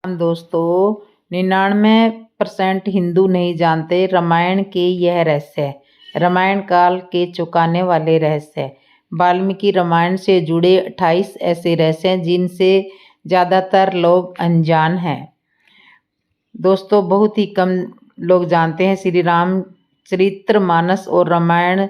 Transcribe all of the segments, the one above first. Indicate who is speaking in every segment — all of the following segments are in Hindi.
Speaker 1: दोस्तों, 99% हिंदू नहीं जानते रामायण के यह रहस्य। रामायण काल के चौंकाने वाले रहस्य। वाल्मीकि रामायण से जुड़े 28 ऐसे रहस्य हैं जिनसे ज़्यादातर लोग अनजान हैं। दोस्तों, बहुत ही कम लोग जानते हैं श्री रामचरितमानस और रामायण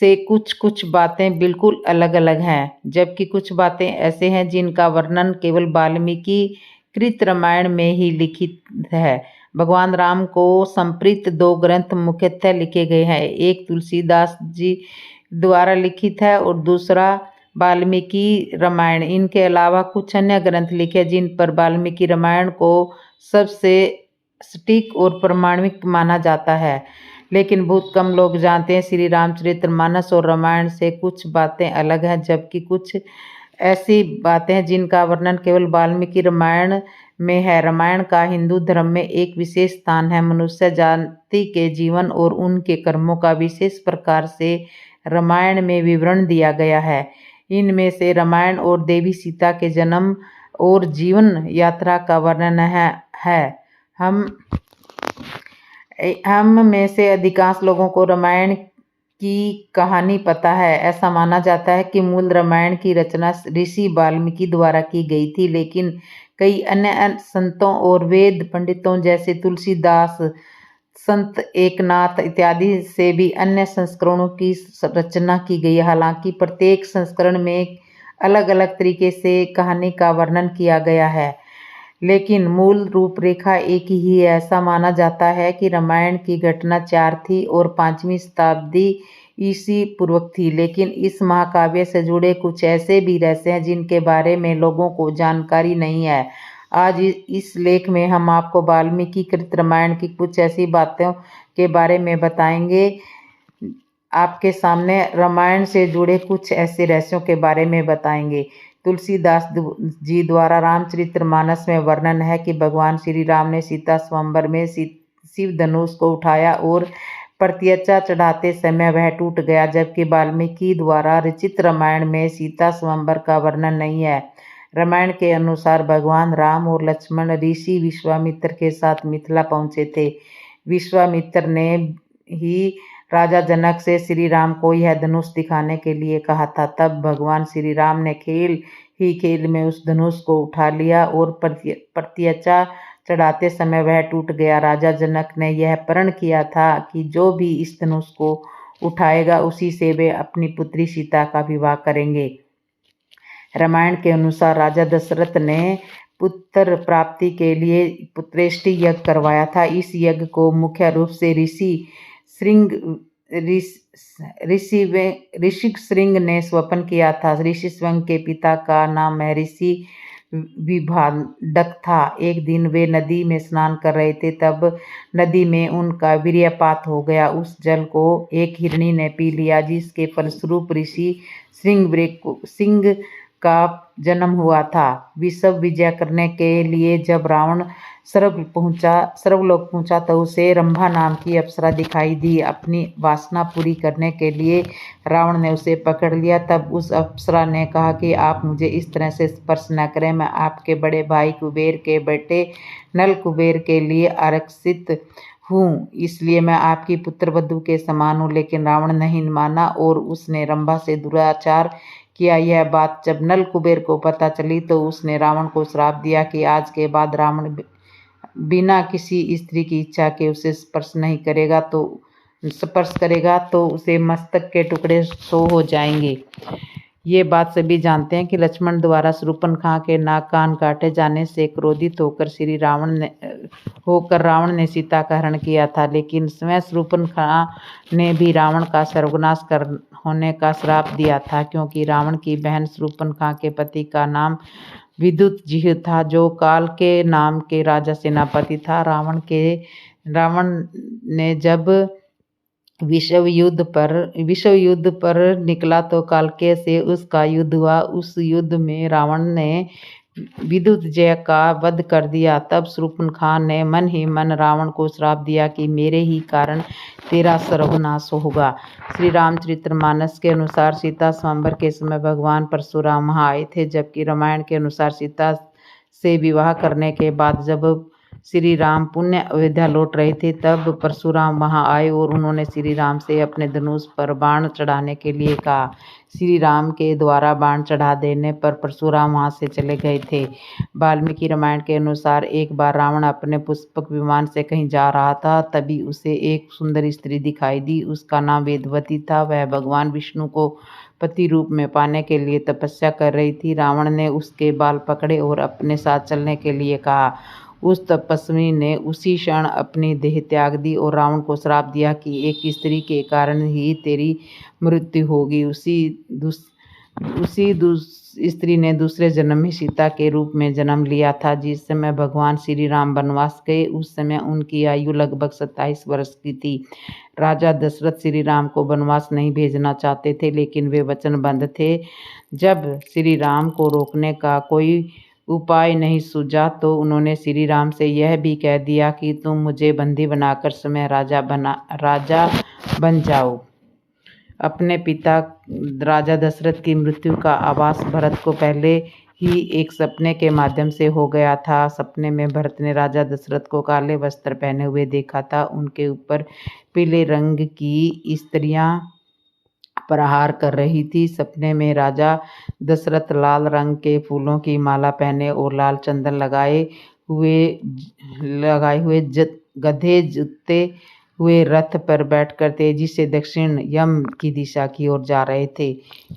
Speaker 1: से कुछ बातें बिल्कुल अलग अलग हैं, जबकि कुछ बातें ऐसे हैं जिनका वर्णन केवल वाल्मीकि कृत रामायण में ही लिखित है। भगवान राम को समर्पित 2 ग्रंथ मुख्यतः लिखे गए हैं। एक तुलसीदास जी द्वारा लिखित है और दूसरा वाल्मीकि रामायण। इनके अलावा कुछ अन्य ग्रंथ लिखे जिन पर वाल्मीकि रामायण को सबसे सटीक और प्रमाणिक माना जाता है, लेकिन बहुत कम लोग जानते हैं श्री रामचरितमानस और रामायण से कुछ बातें अलग हैं, जबकि कुछ ऐसी बातें हैं जिनका वर्णन केवल वाल्मीकि रामायण में है। रामायण का हिंदू धर्म में एक विशेष स्थान है। मनुष्य जाति के जीवन और उनके कर्मों का विशेष प्रकार से रामायण में विवरण दिया गया है। इनमें से रामायण और देवी सीता के जन्म और जीवन यात्रा का वर्णन है। हम में से अधिकांश लोगों को रामायण की कहानी पता है। ऐसा माना जाता है कि मूल रामायण की रचना ऋषि वाल्मीकि द्वारा की गई थी, लेकिन कई अन्य संतों और वेद पंडितों जैसे तुलसीदास, संत एकनाथ इत्यादि से भी अन्य संस्करणों की रचना की गई। हालांकि प्रत्येक संस्करण में अलग अलग तरीके से कहानी का वर्णन किया गया है, लेकिन मूल रूपरेखा एक ही है। ऐसा माना जाता है कि रामायण की घटना 4 थी और 5वीं शताब्दी ईसा पूर्व थी, लेकिन इस महाकाव्य से जुड़े कुछ ऐसे भी रहस्य हैं जिनके बारे में लोगों को जानकारी नहीं है। आज इस लेख में हम आपको वाल्मीकि कृत रामायण की कुछ ऐसी बातों के बारे में बताएंगे। आपके सामने रामायण से जुड़े कुछ ऐसे रहस्यों के बारे में बताएंगे। तुलसीदास जी द्वारा रामचरितमानस में वर्णन है कि भगवान श्री राम ने सीता स्वयंवर में शिव धनुष को उठाया और प्रत्यक्षा चढ़ाते समय वह टूट गया, जबकि वाल्मीकि द्वारा रचित रामायण में सीता स्वयंवर का वर्णन नहीं है। रामायण के अनुसार भगवान राम और लक्ष्मण ऋषि विश्वामित्र के साथ मिथिला पहुंचे थे। विश्वामित्र ने ही राजा जनक से श्री राम को यह धनुष दिखाने के लिए कहा था। तब भगवान श्री राम ने खेल में उस धनुष को उठा लिया और प्रत्यक्षा चढ़ाते समय वह टूट गया। राजा जनक ने यह प्रण किया था कि जो भी इस धनुष को उठाएगा उसी से वे अपनी पुत्री सीता का विवाह करेंगे। रामायण के अनुसार राजा दशरथ ने पुत्र प्राप्ति के लिए पुत्रेष्टि यज्ञ करवाया था। इस यज्ञ को मुख्य रूप से ऋषि श्रृंग ने स्वपन किया था। ऋषि श्रृंग के पिता का नाम ऋषि विभाडक था। एक दिन वे नदी में स्नान कर रहे थे, तब नदी में उनका वीर्यपात हो गया। उस जल को एक हिरणी ने पी लिया, जिसके फलस्वरूप ऋषि श्रृंग का जन्म हुआ था। विश्व विजय करने के लिए जब रावण सर्वलोक पहुंचा तो उसे रंभा नाम की अप्सरा दिखाई दी। अपनी वासना पूरी करने के लिए रावण ने उसे पकड़ लिया। तब उस अप्सरा ने कहा कि आप मुझे इस तरह से स्पर्श न करें, मैं आपके बड़े भाई कुबेर के बेटे नल कुबेर के लिए आरक्षित हूँ, इसलिए मैं आपकी पुत्रवधू के समान हूँ। लेकिन रावण नहीं माना और उसने रंभा से दुराचार किया। यह बात जब नल कुबेर को पता चली तो उसने रावण को श्राप दिया कि आज के बाद रावण बिना किसी स्त्री की इच्छा के उसे स्पर्श करेगा तो उसे मस्तक के टुकड़े 100 हो जाएंगे। ये बात सभी जानते हैं कि लक्ष्मण द्वारा शूर्पणखा के नाक कान काटे जाने से क्रोधित होकर रावण ने सीता का हरण किया था, लेकिन स्वयं शूर्पणखा ने भी रावण का सर्वनाश होने का श्राप दिया था, क्योंकि रावण की बहन शूर्पणखा के पति का नाम विद्युतजिह्व था, जो काल के नाम के राजा सेनापति था। रावण ने जब विश्व युद्ध पर निकला तो कालके से उसका युद्ध हुआ। उस युद्ध में रावण ने विद्युतजिह्व का वध कर दिया। तब शूर्पणखा ने मन ही मन रावण को श्राप दिया कि मेरे ही कारण तेरा सर्वनाश होगा। श्री रामचरितमानस के अनुसार सीता स्वयंवर के समय भगवान परशुराम वहां आए थे, जबकि रामायण के अनुसार सीता से विवाह करने के बाद जब श्री राम पुण्य अयोध्या लौट रहे थे, तब परशुराम वहां आए और उन्होंने श्री राम से अपने धनुष पर बाण चढ़ाने के लिए कहा। श्री राम के द्वारा बाण चढ़ा देने पर परशुराम वहां से चले गए थे। वाल्मीकि रामायण के अनुसार एक बार रावण अपने पुष्पक विमान से कहीं जा रहा था, तभी उसे एक सुंदर स्त्री दिखाई दी। उसका नाम वेदवती था। वह भगवान विष्णु को पति रूप में पाने के लिए तपस्या कर रही थी। रावण ने उसके बाल पकड़े और अपने साथ चलने के लिए कहा। उस तपस्वी ने उसी क्षण अपनी देह त्याग दी और रावण को श्राप दिया कि एक स्त्री के कारण ही तेरी मृत्यु होगी। उसी स्त्री ने दूसरे जन्म में सीता के रूप में जन्म लिया था। जिस समय भगवान श्री राम वनवास गए, उस समय उनकी आयु लगभग 27 वर्ष की थी। राजा दशरथ श्री राम को वनवास नहीं भेजना चाहते थे, लेकिन वे वचनबद्ध थे। जब श्री राम को रोकने का कोई उपाय नहीं सूझा तो उन्होंने श्री राम से यह भी कह दिया कि तुम मुझे बंदी बनाकर स्वयं राजा बन जाओ। अपने पिता राजा दशरथ की मृत्यु का आभास भरत को पहले ही एक सपने के माध्यम से हो गया था। सपने में भरत ने राजा दशरथ को काले वस्त्र पहने हुए देखा था। उनके ऊपर पीले रंग की स्त्रियां प्रहार कर रही थी। सपने में राजा दशरथ लाल रंग के फूलों की माला पहने और लाल चंदन लगाए हुए गधे जुते हुए रथ पर बैठकर तेजी से दक्षिण यम की दिशा की ओर जा रहे थे।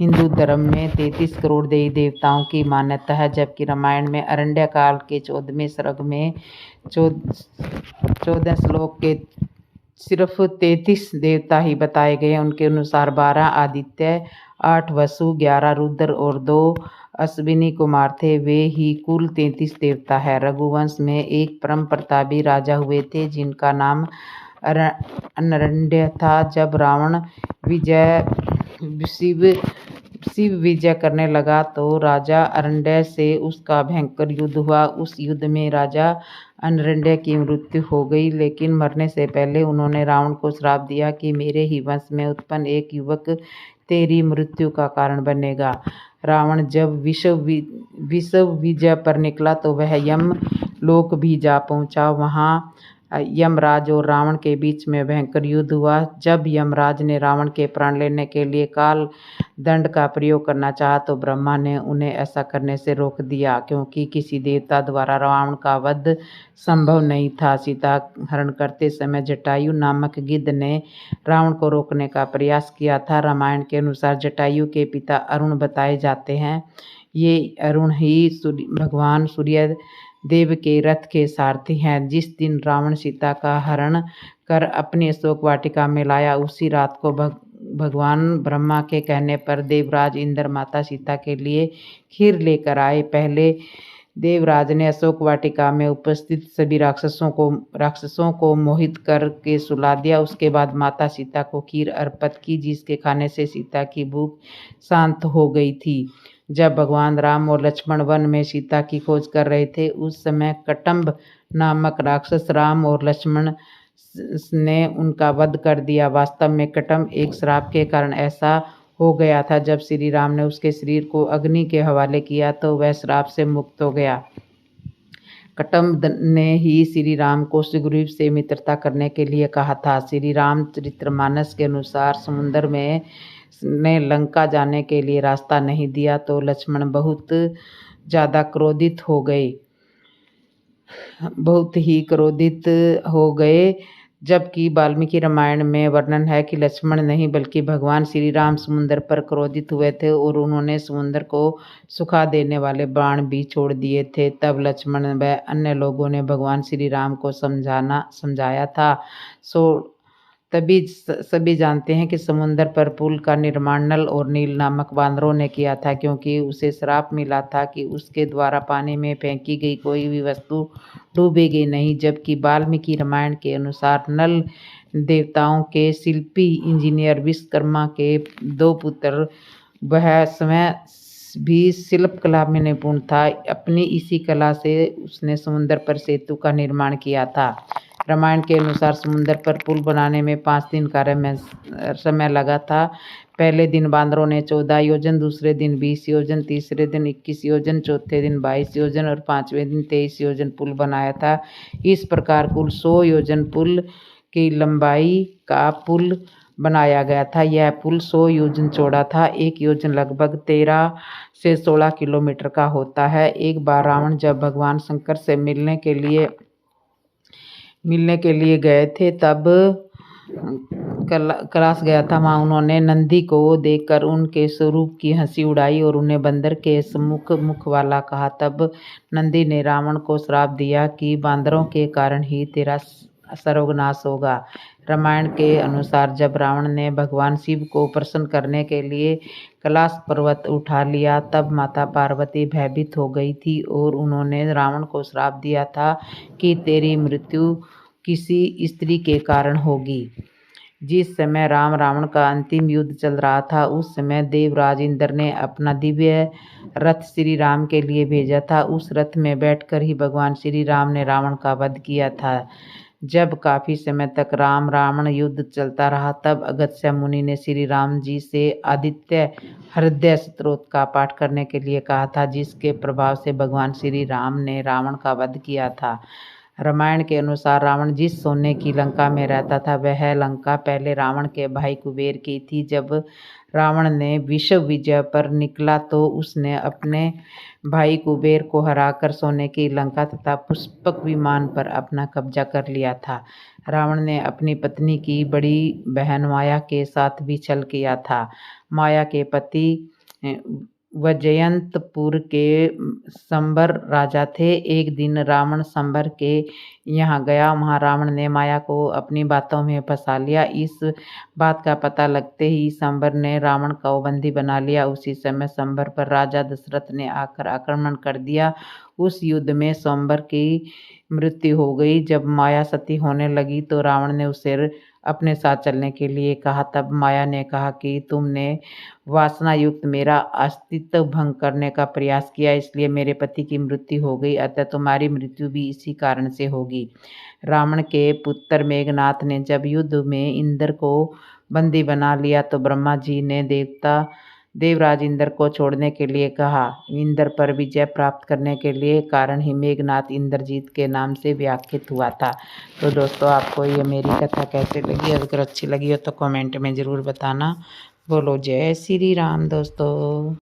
Speaker 1: हिंदू धर्म में 33 करोड़ देवी देवताओं की मान्यता है, जबकि रामायण में अरण्य काल के 14वें सर्ग में 14 श्लोक के सिर्फ 33 देवता ही बताए गए। उनके अनुसार 12 आदित्य, 8 वसु, 11 रुद्र और 2 अश्विनी कुमार थे। वे ही कुल 33 देवता है। रघुवंश में एक परम प्रतापी राजा हुए थे जिनका नाम अरण्य था। जब रावण शिव विजय करने लगा तो राजा अरण्य से उसका भयंकर युद्ध हुआ। उस युद्ध में राजा अरण्य की मृत्यु हो गई, लेकिन मरने से पहले उन्होंने रावण को श्राप दिया कि मेरे ही वंश में उत्पन्न एक युवक तेरी मृत्यु का कारण बनेगा। रावण जब विश्व विजय पर निकला तो वह यम लोक भी जा पहुंचा। वहां यमराज और रावण के बीच में भयंकर युद्ध हुआ। जब यमराज ने रावण के प्राण लेने के लिए काल दंड का प्रयोग करना चाहा तो ब्रह्मा ने उन्हें ऐसा करने से रोक दिया, क्योंकि किसी देवता द्वारा रावण का वध संभव नहीं था। सीता हरण करते समय जटायु नामक गिद्ध ने रावण को रोकने का प्रयास किया था। रामायण के अनुसार जटायु के पिता अरुण बताए जाते हैं। ये अरुण ही भगवान सूर्य देव के रथ के सारथी हैं। जिस दिन रावण सीता का हरण कर अपनी अशोक वाटिका में लाया, उसी रात को भगवान ब्रह्मा के कहने पर देवराज इंद्र माता सीता के लिए खीर लेकर आए। पहले देवराज ने अशोक वाटिका में उपस्थित सभी राक्षसों को मोहित करके सुला दिया। उसके बाद माता सीता को खीर अर्पित की, जिसके खाने से सीता की भूख शांत हो गई थी। जब भगवान राम और लक्ष्मण वन में सीता की खोज कर रहे थे, उस समय कटम्ब नामक राक्षस राम और लक्ष्मण ने उनका वध कर दिया। वास्तव में कटम्ब एक श्राप के कारण ऐसा हो गया था। जब श्री राम ने उसके शरीर को अग्नि के हवाले किया तो वह श्राप से मुक्त हो गया। कटम्ब ने ही श्री राम को सुग्रीव से मित्रता करने के लिए कहा था। श्री रामचरितमानस के अनुसार समुद्र में ने लंका जाने के लिए रास्ता नहीं दिया तो लक्ष्मण बहुत ही क्रोधित हो गए। जबकि वाल्मीकि रामायण में वर्णन है कि लक्ष्मण नहीं बल्कि भगवान श्री राम समुद्र पर क्रोधित हुए थे और उन्होंने समुद्र को सुखा देने वाले बाण भी छोड़ दिए थे। तब लक्ष्मण व अन्य लोगों ने भगवान श्री राम को समझाया था। तभी सभी जानते हैं कि समुद्र पर पुल का निर्माण नल और नील नामक वानरों ने किया था, क्योंकि उसे श्राप मिला था कि उसके द्वारा पानी में फेंकी गई कोई भी वस्तु डूबेगी नहीं। जबकि वाल्मीकि रामायण के अनुसार नल देवताओं के शिल्पी इंजीनियर विश्वकर्मा के 2 पुत्र, वह स्वयं भी शिल्प कला में निपुण था। अपनी इसी कला से उसने समुद्र पर सेतु का निर्माण किया था। रामायण के अनुसार समुद्र पर पुल बनाने में 5 दिन का समय लगा था। पहले दिन बांदरों ने 14 योजन, दूसरे दिन 20 योजन, तीसरे दिन 21 योजन, चौथे दिन 22 योजन और 5वें दिन 23 योजन पुल बनाया था। इस प्रकार कुल 100 योजन पुल की लंबाई का पुल बनाया गया था। यह पुल 100 योजन चौड़ा था। एक योजन लगभग 13 से 16 किलोमीटर का होता है। एक बार रावण जब भगवान शंकर से मिलने के लिए गए थे तब कैलाश गया था। वहाँ उन्होंने नंदी को देखकर उनके स्वरूप की हंसी उड़ाई और उन्हें बंदर के मुख वाला कहा। तब नंदी ने रावण को श्राप दिया कि बांदरों के कारण ही तेरा सर्वनाश होगा। रामायण के अनुसार जब रावण ने भगवान शिव को प्रसन्न करने के लिए कैलाश पर्वत उठा लिया तब माता पार्वती भयभीत हो गई थी और उन्होंने रावण को श्राप दिया था कि तेरी मृत्यु किसी स्त्री के कारण होगी। जिस समय राम रावण का अंतिम युद्ध चल रहा था उस समय देवराज इंद्र ने अपना दिव्य रथ श्री राम के लिए भेजा था। उस रथ में बैठकर ही भगवान श्री राम ने रावण का वध किया था। जब काफी समय तक राम रावण युद्ध चलता रहा तब अगस्त्य मुनि ने श्री राम जी से आदित्य हृदय स्तोत्र का पाठ करने के लिए कहा था, जिसके प्रभाव से भगवान श्री राम ने रावण का वध किया था। रामायण के अनुसार रावण जिस सोने की लंका में रहता था वह लंका पहले रावण के भाई कुबेर की थी। जब रावण ने विश्व विजय पर निकला तो उसने अपने भाई कुबेर को हराकर सोने की लंका तथा पुष्पक विमान पर अपना कब्जा कर लिया था। रावण ने अपनी पत्नी की बड़ी बहन माया के साथ भी छल किया था। माया के पति वजयंतपुर के संबर राजा थे। एक दिन रावण संबर के यहाँ गया। वहाँ रावण ने माया को अपनी बातों में फंसा लिया। इस बात का पता लगते ही संबर ने रावण को बंदी बना लिया। उसी समय संबर पर राजा दशरथ ने आकर आक्रमण कर दिया। उस युद्ध में संबर की मृत्यु हो गई। जब माया सती होने लगी तो रावण ने उसे अपने साथ चलने के लिए कहा। तब माया ने कहा कि तुमने वासना युक्त मेरा अस्तित्व भंग करने का प्रयास किया, इसलिए मेरे पति की मृत्यु हो गई, अतः तुम्हारी मृत्यु भी इसी कारण से होगी। रावण के पुत्र मेघनाथ ने जब युद्ध में इंद्र को बंदी बना लिया तो ब्रह्मा जी ने देवराज इंद्र को छोड़ने के लिए कहा। इंद्र पर विजय प्राप्त करने के लिए कारण ही मेघनाथ इंद्रजीत के नाम से व्याख्यात हुआ था। तो दोस्तों, आपको ये मेरी कथा कैसे लगी? अगर अच्छी लगी हो तो कमेंट में ज़रूर बताना। बोलो जय श्री राम दोस्तों।